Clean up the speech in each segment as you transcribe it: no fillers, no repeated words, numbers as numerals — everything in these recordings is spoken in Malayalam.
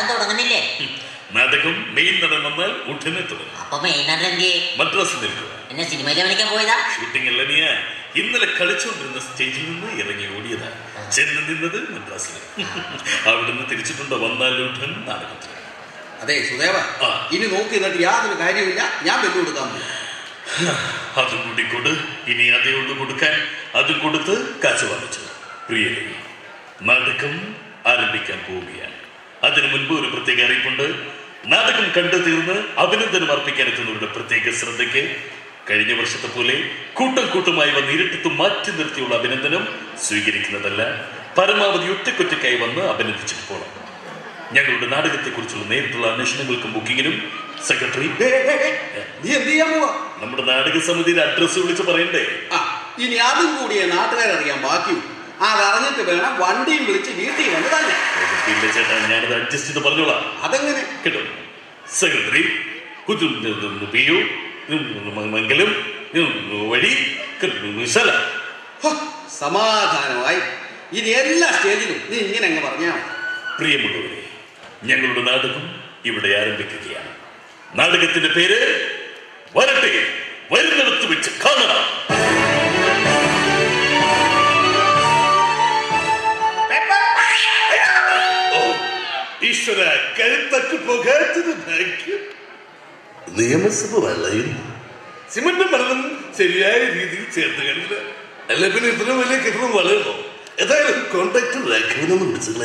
നാടകം തുടങ്ങുന്നില്ലേ? നാടകം മെയിൻ നടൻ വന്നാൽ ഉടനെ തുടങ്ങും. അപ്പൊ മെയിൻ നടൻ മദ്രാസിൽ നിൽക്കുക. എന്നെ സിനിമയിൽ അഭിനയിക്കാൻ പോയതാ? ഷൂട്ടിംഗ് അല്ല നീ ഇന്നലെ കളിച്ചുകൊണ്ടിരുന്ന സ്റ്റേജിൽ നിന്ന് ഇറങ്ങി ഓടിയതാ. ചെന്ന് നിന്നത് മദ്രാസിൽ. അവിടുന്ന് തിരിച്ചിട്ടുണ്ടോ? വന്നാൽ ഉടൻ നാടകത്തിൽ. അതെ സുദേവ, ഇനി നോക്കി എന്നിട്ട് യാതൊരു കാര്യമില്ല. ഞാൻ വെല്ലു കൊടുക്കാൻ പോകും. അതും കൂടി കൊടു. ഇനി അതേ ഉള്ളു കൊടുക്കാൻ. അതും കൊടുത്ത് കാശ് വാങ്ങിച്ചു. പ്രിയരെ, നാടകം ആരംഭിക്കാൻ പോവുകയാണ്. അതിനു മുൻപ് ഒരു പ്രത്യേക അറിയിപ്പുണ്ട്. നാടകം കണ്ടു തീർന്ന് അഭിനന്ദനം അർപ്പിക്കാൻ എത്തുന്നവരുടെ പ്രത്യേക ശ്രദ്ധയ്ക്ക്. കഴിഞ്ഞ വർഷത്തെ പോലെ കൂട്ടം കൂട്ടമായി വന്ന് ഇരട്ടത്ത് മാറ്റി നിർത്തിയുള്ള അഭിനന്ദനം സ്വീകരിക്കുന്നതല്ല. പരമാവധി ഒറ്റക്കൊറ്റക്കായി വന്ന് അഭിനന്ദിച്ചിട്ട് പോകണം. ഞങ്ങളുടെ നാടകത്തെക്കുറിച്ചുള്ള നേരിട്ടുള്ള അന്വേഷണങ്ങൾക്കും ബുക്കിങ്ങിനും സെക്രട്ടറി നീ എന്ത് ചെയ്യാൻ പോവാ? നമ്മുടെ നാടക സമിതിയുടെ അഡ്രസ് വിളിച്ച് പറയണ്ടേ? ഇനി അതും കൂടിയേ നാട്ടുകാരറിയാൻ ബാക്കിയും. അതറിഞ്ഞിട്ട് വേണം വണ്ടിയും വിളിച്ച് വീട്ടിൽ വന്ന് തന്നെ. ഇല്ല ചേട്ടാ, ഞാനത് അഡ്ജസ്റ്റ് ചെയ്ത് പറഞ്ഞോളാം. അതെങ്ങനെ കേട്ടോ? സെക്രട്ടറി പിയു മംഗലം വഴി സമാധാനമായി. ഇനി എല്ലാ സ്റ്റേജിലും നീ ഇങ്ങനെ അങ്ങ് പറഞ്ഞാ. പ്രിയമുള്ളവരെ, ഞങ്ങളുടെ നാടകം ഇവിടെ ആരംഭിക്കുകയാണ്. നാടകത്തിന്റെ പേര് വരട്ടെ, വരുന്നിടത്ത് വെച്ച് കാണാം. ഈശ്വര, കഴുത്തക്ക് പോകാത്തത് ഭാഗ്യം. നിയമസഭ വളയും സിമന്റും മണലും ശരിയായ രീതിയിൽ ചേർത്ത് കഴിയില്ല. അല്ല പിന്നെ ഇത്ര വലിയ കെട്ടിടം വളരണോ? ഏതായാലും കോൺട്രാക്ടർ രാഘവനൊന്നും വിളിച്ചില്ല.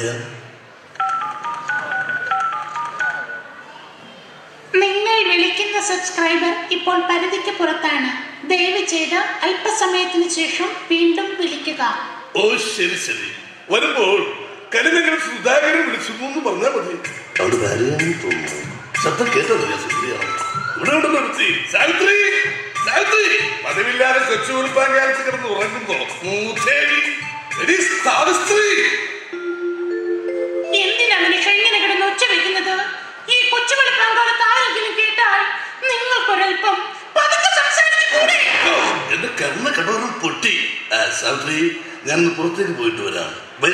നിങ്ങൾ വിളിക്കുന്ന സബ്സ്ക്രൈബർ ഇപ്പോൾ പരിധിക്ക് പുറത്താണ്. ദയവ് ചെയ്ത് അല്പസമയത്തിന് ശേഷം വീണ്ടും വിളിക്കുക. ഓ ശരി ശരി. വരുമ്പോൾ കലിമംഗലം സുധാകരൻ വിളിച്ചു എന്ന് പറഞ്ഞാൽ മതി. അവിടെ ഭാര്യയാണെന്ന് തോന്നുന്നു. ശബ്ദം കേട്ടതല്ലേ? ശരിയാണ്. ഇവിടെ ഇവിടെ നിർത്തി. സാവിത്രി, സാവിത്രി, പതിവില്ലാതെ കൊച്ചു കൊടുപ്പാൻ കാലത്ത് കിടന്ന് ഉറങ്ങുമ്പോ എന്തിനാ മനുഷ്യ ഇങ്ങനെ കിടന്ന് ഒച്ച വെക്കുന്നത്? ഈ കൊച്ചു വെളുപ്പാങ്കാലത്ത് ആരെങ്കിലും കേട്ടാൽ നിങ്ങൾക്കൊരൽപ്പം പതുക്കെ സംസാരിച്ചുകൂടെ? എന്റെ കണ്ണ് കടോറും പൊട്ടി. സാവിത്രി, ഞാൻ പുറത്തേക്ക് പോയിട്ട് വരാം. ബൈ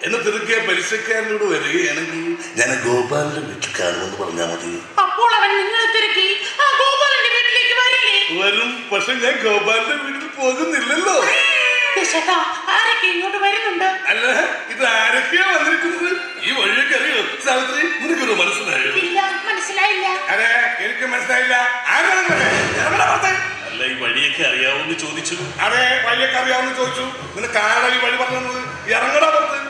എന്നെ തിരക്കിയ പലിശക്കാരനോട് വരികയാണെങ്കിൽ ഞാൻ ഗോപാലിന്റെ വീട്ടിൽ കാണുമെന്ന് പറഞ്ഞാൽ മതി. അപ്പോൾ അവൻ നിങ്ങളെ തിരക്കി ആ ഗോപാലിന്റെ വീട്ടിലേക്ക് വരില്ലേ? വരും. പക്ഷെ ഞാൻ ഗോപാലിന്റെ വീട്ടിൽ പോകുന്നില്ലല്ലോ. ആരൊക്കെ ഇങ്ങോട്ട് വരുന്നുണ്ട്? അല്ല, ഇത് ആരൊക്കെയാ വന്നിരിക്കുന്നത്? ഈ വഴിയൊക്കെ അറിയോ സാവിത്രി? നിനക്കൊരു മനസ്സിലായോ? ഇല്ല, മനസ്സിലായില്ല. അതെ, എനിക്ക് മനസ്സിലായില്ല. അല്ല, ഈ വഴിയൊക്കെ അറിയാവോന്ന് ചോദിച്ചു. അതെ, വഴിയൊക്കെ അറിയാവോന്ന് ചോദിച്ചു. നിനക്ക് ആരാ ഈ വഴി പറഞ്ഞത്? ഇറങ്ങടാ പുറത്ത്.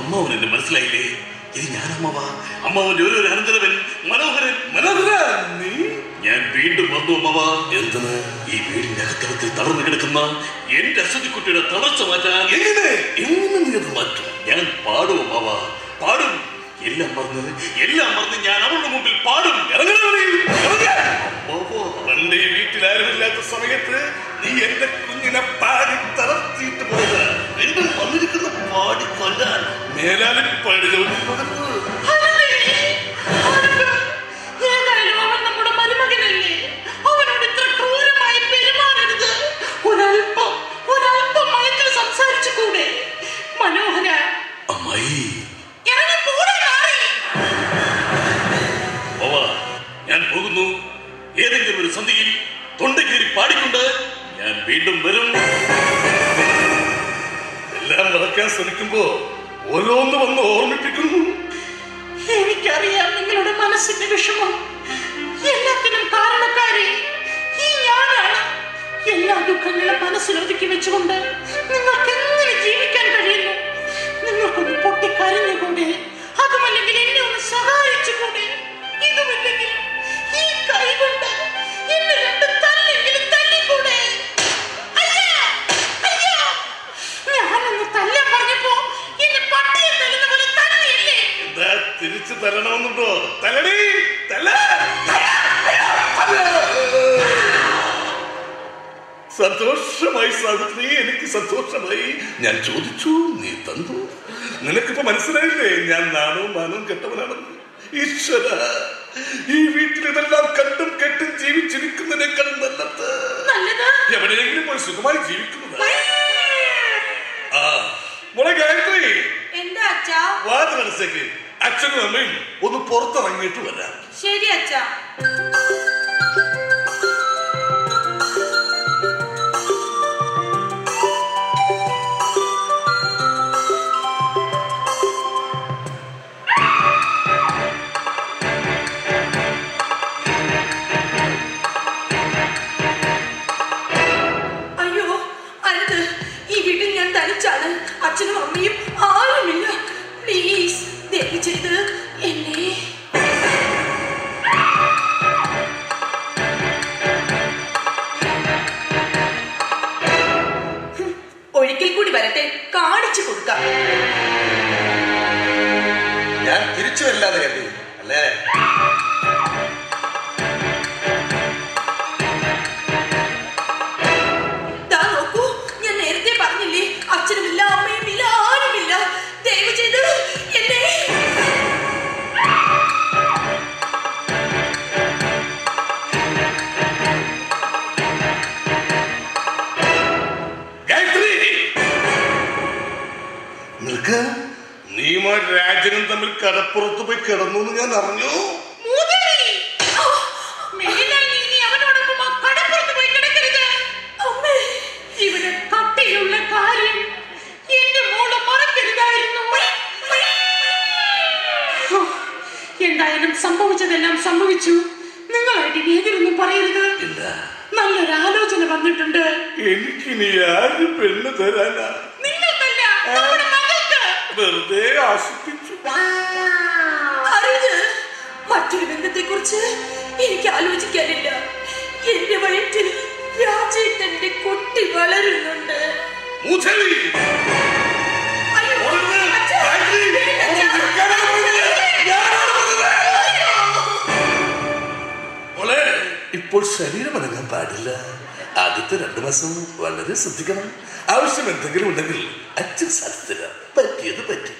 അമ്മാവൻ എന്നെ മനസ്സിലായില്ലേ? ഇത് ഞാൻ അമ്മാവാ. അമ്മാവന്റെ ഒരു അനന്തരവൻ മനോഹരൻ. മനോഹരൻ, നീ? ഞാൻ വീണ്ടും വന്നു അമ്മാവാ. എന്തിന്? ഈ വീടിന്റെ അകത്തളത്തിൽ തളർന്നു കിടക്കുന്ന എന്റെ അശ്വതിക്കുട്ടിയുടെ തളർച്ച മാറ്റാൻ. എങ്ങനെ നീ അത് മാറ്റും? ഞാൻ പാടും അമ്മാവാ, പാടും. എല്ലാം മറന്ന് ഞാൻ അവളുടെ മുമ്പിൽ പാടും. അവളുടെ വീട്ടിൽ ആരുമില്ലാത്ത സമയത്ത് നീ എന്റെ കുഞ്ഞിനെ പാടി തളർത്തിയിട്ട് പോയത്. വീണ്ടും വന്നിരിക്കുന്ന പാടി കൊല്ലാൻ മേലാലും പാടി ചോദിക്കുന്നത്. ഏതായാലും അവൻ നമ്മുടെ മരുമകനല്ലേ. അവനോട് ഇത്ര ക്രൂരമായി പെരുമാറരുത്. ഒരൽപ്പം മയത്തിൽ സംസാരിച്ചു കൂടെ? മനോഹര അമ്മായി, ഞാൻ പോകുന്നു. ഏതെങ്കിലും ഒരു സന്ധിയിൽ തൊണ്ടക്കേറി പാടിക്കൊണ്ട് ഞാൻ വീണ്ടും വരും. എല്ലാം മറക്കാൻ ശ്രമിക്കുമ്പോ ഓരോന്ന് വന്ന് ഓർമ്മിപ്പിക്കുന്നു. എനിക്കറിയാം നിങ്ങളുടെ മനസ്സിന്റെ വിഷമം. എല്ലാത്തിനും കാരണക്കാരി ഈ ഞാനാണ്. എല്ലാ ദുഃഖങ്ങളും മനസ്സിലൊതുക്കി വെച്ചുകൊണ്ട് നിങ്ങൾക്ക് എങ്ങനെ ജീവിക്കാൻ കഴിയുന്നു? നിങ്ങൾക്കൊന്ന് പൊട്ടിക്കരഞ്ഞുകൂടെ? അതുമല്ലെങ്കിൽ എന്നെ ഒന്ന് സഹായിച്ചുകൂടെ? ഇതുമില്ലെങ്കിൽ ഈ കൈ കൊണ്ട് എന്നെ രണ്ട് തല്ലെങ്കിലും തല്ലിക്കൂടെ? ഞാനൊന്ന് തല്ലാൻ പറഞ്ഞപ്പോ എന്നെ പട്ടിയെ തല്ലുന്ന പോലെ തല്ലിയല്ലേ? എന്താ തിരിച്ചു തല്ലണമെന്നുണ്ടോ? തല്ലടി, തല്ല. സന്തോഷമായി സാവിത്രി, എനിക്ക് സന്തോഷമായി. ഞാൻ ചോദിച്ചു, നീ തന്നു. നിനക്കിപ്പോ മനസ്സിലായില്ലേ ഞാൻ നാണവും കെട്ടവനാണെന്ന്? ഈശ്വര, ഈ വീട്ടിൽ ഇതെല്ലാം കണ്ടും കെട്ടും ജീവിച്ചിരിക്കുന്നതിനേക്കാൾ നല്ലത് എവിടെയെങ്കിലും പോയി സുഖമായി ജീവിക്കുന്നത്. മോളെ ഗായത്രി, എന്താ അച്ഛാ? വാതിലടച്ചേക്ക്. പുറത്തിറങ്ങിയിട്ട് വരാം. ശരി അച്ഛാ. അച്ഛനും അമ്മയും ആരുമില്ല. പ്ലീസ് ദയവ് ചെയ്ത് എന്നെ. ഒരിക്കൽ കൂടി വരട്ടെ, കാണിച്ചു കൊടുക്കാം. ഞാൻ തിരിച്ചു വരില്ലാതെ കരുതി അല്ലേ? അച്ഛനുമില്ല, അമ്മയുമില്ല, ആരുമില്ല. ദയവ് ചെയ്ത് എന്നെ. നിൽക്ക്. നീയുമായി രാജനും തമ്മിൽ കടപ്പുറത്ത് പോയി കിടന്നു എന്ന് ഞാൻ അറിഞ്ഞു. ഇവിടെ കട്ടിലുള്ള കാര്യം എന്റെ മോള് മറക്കരുതായിരുന്നു. എന്തായാലും സംഭവിച്ചതെല്ലാം സംഭവിച്ചു. നിങ്ങളായിട്ട് എതിരൊന്നും പറയരുത്. നല്ലൊരു ആലോചന വന്നിട്ടുണ്ട്. എനിക്കിനി ആര് പെണ്ണ് തരാനാ? നിങ്ങൾക്കല്ല, നമ്മുടെ മകൾക്ക്. വെറുതെ ആശിപ്പിച്ചു. അറിയത് മറ്റൊരു ബന്ധത്തെ കുറിച്ച് എനിക്ക് ആലോചിക്കാനില്ല. എന്റെ വയറ്റിൽ രാജേട്ടന്റെ കുട്ടി വളരുന്നുണ്ട്. ഇപ്പോൾ ശരീരം അനങ്ങാൻ പാടില്ല. ആദ്യത്തെ 2 മാസം വളരെ ശ്രദ്ധിക്കണം. ആവശ്യം എന്തെങ്കിലും ഉണ്ടെങ്കിൽ അച്ഛൻ സാധിച്ചില്ല. പറ്റിയത് പറ്റി.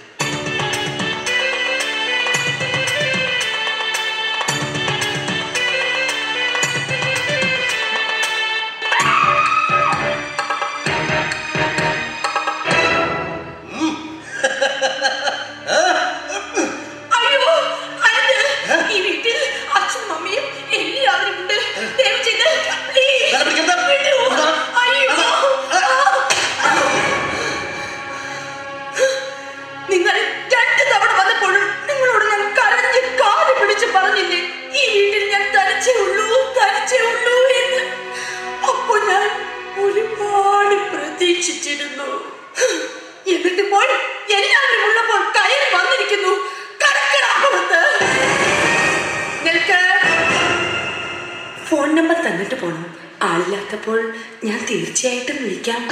എന്നിട്ടിപ്പോൾ എല്ലാവരും ഉള്ളപ്പോൾ കയറി വന്നിരിക്കുന്നു. ഫോൺ നമ്പർ തന്നിട്ട് പോണം. ആളില്ലാത്തപ്പോൾ ഞാൻ തീർച്ചയായിട്ടും വിളിക്കാം.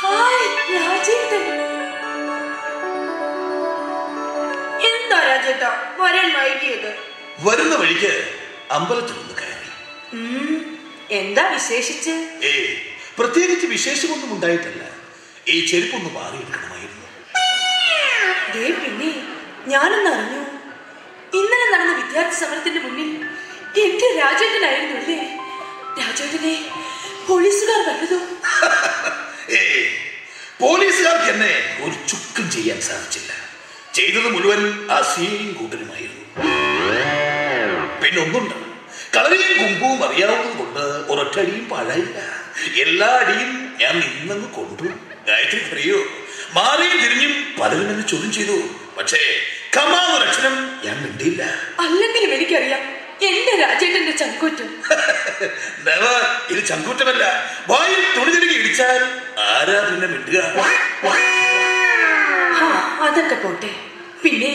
ഹായ് രാജേട്ടൻ. എന്താ രാജേട്ടാ വരാൻ വൈകിയത്? വരുന്ന വഴിക്ക് അമ്പലത്തിൽ ഒന്ന് കയറി. എന്താ വിശേഷിച്ച്? പ്രത്യേകിച്ച് വിശേഷമൊന്നും ഉണ്ടായിട്ടല്ല. ഈ ചെരുപ്പൊന്ന് മാറിയെടുക്കണമായിരുന്നു. പിന്നെ ഞാനൊന്ന് അറിഞ്ഞു. ഇന്നലെ നടന്ന വിദ്യാർത്ഥി സമരത്തിന്റെ മുന്നിൽ എന്റെ രാജേട്ടനായിരുന്നു അല്ലേ? രാജേട്ടനെ പോലീസുകാർ കണ്ടതോ? പോലീസുകാർക്ക് എന്നെ ഒരു ചുക്കും ചെയ്യാൻ സാധിച്ചില്ല. ചെയ്തത് മുഴുവൻ ആ സീയും കൂട്ടരുമായിരുന്നു. പിന്നെ ഒന്നുണ്ട്, കളരിയും കുമ്പവും അറിയാവുന്നത് കൊണ്ട് ഒരൊറ്റടിയും പാഴായില്ല. എല്ലാ അടിയും ഞാൻ നിന്നങ്ങ് കൊണ്ടു. ഗായത്രി അറിയോ, മാറിയും തിരിഞ്ഞും പലരും എന്നെ ചോദ്യം ചെയ്തു. പക്ഷേ കമാന്നൊരക്ഷരം ഞാൻ മിണ്ടിയില്ല. അല്ലെങ്കിലും എനിക്കറിയാം എന്റെ രാജേട്ടന്റെ ചങ്കൂറ്റം. ഇത് ചങ്കൂറ്റമല്ല. വായിൽ തുണി തിരികെ ഇടിച്ചാൽ ആരാ പിന്നെ മിണ്ടുക? അതൊക്കെ പോട്ടെ. പിന്നെ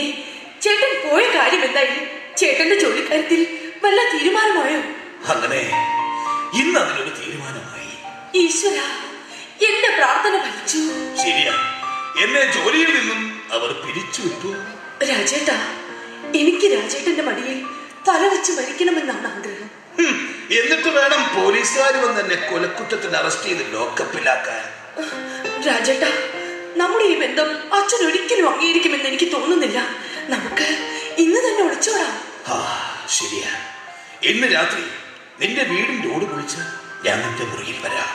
ചേട്ടൻ പോയ കാര്യം എന്തായി? ചേട്ടന്റെ ജോലിക്കാര്യത്തിൽ വല്ല തീരുമാനമായോ? അങ്ങനെ ഇന്ന് അതിനൊരു തീരുമാനമായി. ഈശ്വര, എന്റെ പ്രാർത്ഥന ഫലിച്ചു. ശരിയാ, എന്നെ ജോലിയിൽ നിന്നും അവർ പിരിച്ചുവിട്ടു. രാജേട്ടാ, എനിക്ക് രാജേട്ടന്റെ മടിയിൽ തല വെച്ച് മരിക്കണമെന്നാണ് ആഗ്രഹം. എന്നിട്ട് വേണം പോലീസുകാർ വന്ന് എന്നെ കൊലക്കുറ്റത്തിന് അറസ്റ്റ് ചെയ്ത് ലോക്കപ്പിലാക്കാൻ. രാജേട്ടാ, നമ്മുടെ ഈ ബന്ധം അച്ഛൻ ഒരിക്കലും അംഗീകരിക്കുമെന്ന് എനിക്ക് തോന്നുന്നില്ല. നമുക്ക് ഇന്ന് തന്നെ ഒളിച്ചോടാം. ശരിയാ, ഇന്ന് രാത്രി നിന്റെ വീടിന്റെ ഓട് പൊളിച്ച് ഞാൻ നിന്റെ മുറിയിൽ വരാം.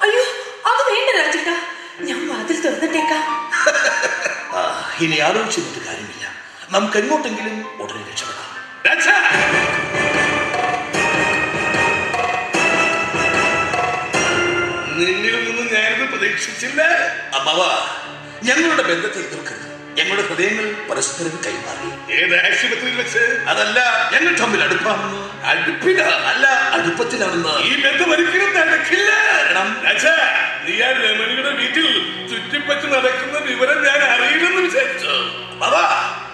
അയ്യോ, അത് വേണ്ട രാജേട്ടാ, ഞാൻ വാതിൽ തുറന്നിട്ടേക്കാം. ഇനി ആലോചിച്ചിട്ട് കാര്യമില്ല. നമുക്ക് എങ്ങോട്ടെങ്കിലും ഉടനെ രക്ഷപ്പെടാം. നിന്നിൽ നിന്ന് ഞാനിത് പ്രതീക്ഷിച്ചില്ല. അമ്മാവ, ഞങ്ങളുടെ ബന്ധത്തെ എതിർക്കരുത്. ഞങ്ങളുടെ ഹൃദയങ്ങൾ പരസ്പരം കൈമാറി. ഏത് ആശുപത്രിയിൽ വെച്ച്? അതല്ല, ഞങ്ങൾ തമ്മിൽ അടുപ്പാണെന്ന്. അടുപ്പില അല്ല, അടുപ്പത്തിലാണെന്ന്. ഈ ബന്ധം ഒരിക്കലും നടക്കില്ല. നീ ആ രമണിയുടെ വീട്ടിൽ ചുറ്റിപ്പറ്റി നടക്കുന്ന വിവരം ഞാൻ അറിയില്ലെന്ന് വിചാരിച്ചു. ബാബാ,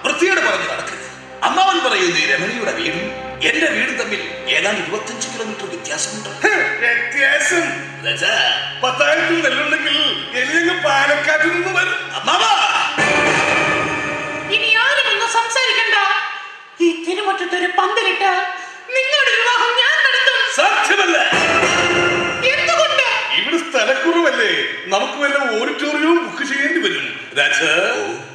വൃത്തിയോട് പറഞ്ഞു നടക്കരുത്. അമ്മാവൻ പറയുന്നു ഈ രമണിയുടെ വീടും എന്റെ വീടും തമ്മിൽ ഏതാണ്ട് 25 കിലോമീറ്റർ വ്യത്യാസമുണ്ട്. വ്യത്യാസം? പത്തായിരത്തിൽ നെല്ലുണ്ടെങ്കിൽ എലിയങ്ങ് പാലക്കാട്ടിൽ നിന്ന് വരും. അമ്മാവാ, ഇനി ആരും ഒന്നും സംസാരിക്കണ്ട. ഈ തിരുമുറ്റത്തൊരു പന്തലിട്ട് നിങ്ങളുടെ വിവാഹം ഞാൻ നടത്തും. സാധ്യമല്ല. എന്തുകൊണ്ട്? ഇവിടെ സ്ഥലക്കുറവല്ലേ, നമുക്ക് വല്ല ഓഡിറ്റോറിയവും ബുക്ക് ചെയ്യേണ്ടി വരും. രാജ,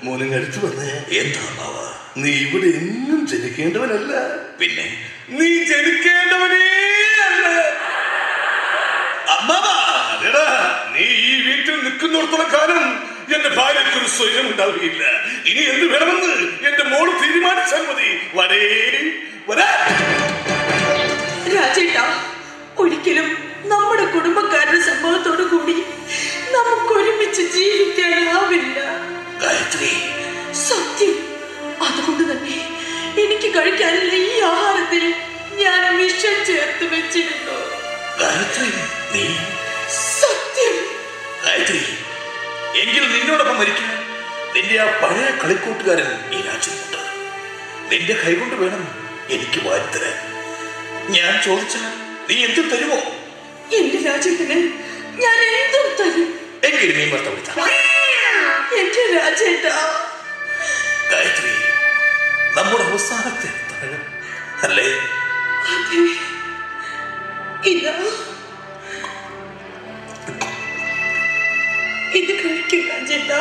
മോനും അടുത്ത് വന്നേ. എന്താ അമ്മാവ? നീ ഇവിടെ എങ്ങും ജനിക്കേണ്ടവനല്ല. പിന്നെ നീ ജനിക്കേണ്ടവനേ അല്ല. അമ്മാവാ, അതെടാ, നീ ഈ വീട്ടിൽ നിൽക്കുന്നിടത്തോളം കാലം എന്റെ ഭാര്യക്കൊരു സ്വയം ഉണ്ടാവുകയില്ല. ഇനി എന്ത് വേണമെന്ന് എന്റെ മോള് തീരുമാനിച്ചാൽ മതി. വരേ വരാ. രാജേട്ടാ, ഒരിക്കലും നമ്മുടെ കുടുംബക്കാരുടെ സംഭവത്തോടു കൂടി നമുക്ക് ഒരുമിച്ച് ജീവിക്കാനാവില്ല. ഗായത്രി, സത്യം. അതുകൊണ്ട് തന്നെ എനിക്ക് കഴിക്കാനുള്ള ഈ ആഹാരത്തിൽ ഞാൻ വിഷം ചേർത്ത് വെച്ചിരുന്നു. ഗായത്രി, നീ സത്യം. ഗായത്രി, എങ്കിൽ നിന്നോടൊപ്പം മരിക്കാൻ നിന്റെ ആ പഴയ കളിക്കൂട്ടുകാരൻ ഈ രാജ്യമുണ്ട്. നിന്റെ കൈകൊണ്ട് വേണം എനിക്ക് വാരിത്തരാൻ. ഞാൻ ചോദിച്ചാൽ നീ എന്തും തരുമോ? എന്റെ രാജ്യത്തിന് ഞാൻ എന്തും തരും. എങ്കിൽ നീ മർത്ത വിളിച്ച എന്റെ രാജേട്ടാ. ഗായത്രി, നമ്മുടെ അവസാനത്തെ അത്താഴം അല്ലേ? അതെ. ഇതാ, ഇത് കഴിക്കും രാജേട്ടാ.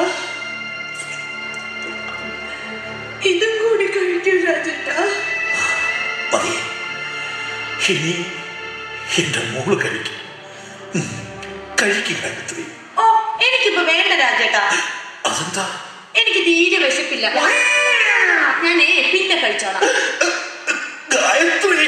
ഇതും കൂടി കഴിക്കും രാജേട്ടാ. മതി, ഇനി എന്റെ മോള് കഴിക്കും. കഴിക്കും ഗായത്രി. ഓ, എനിക്കിപ്പോ വേണ്ട രാജേട്ടാ. അതെന്താ? എനിക്ക് തീരെ വിശപ്പില്ല. ഞാനേ പിന്നെ കഴിച്ചോളാം. ഗായത്രി.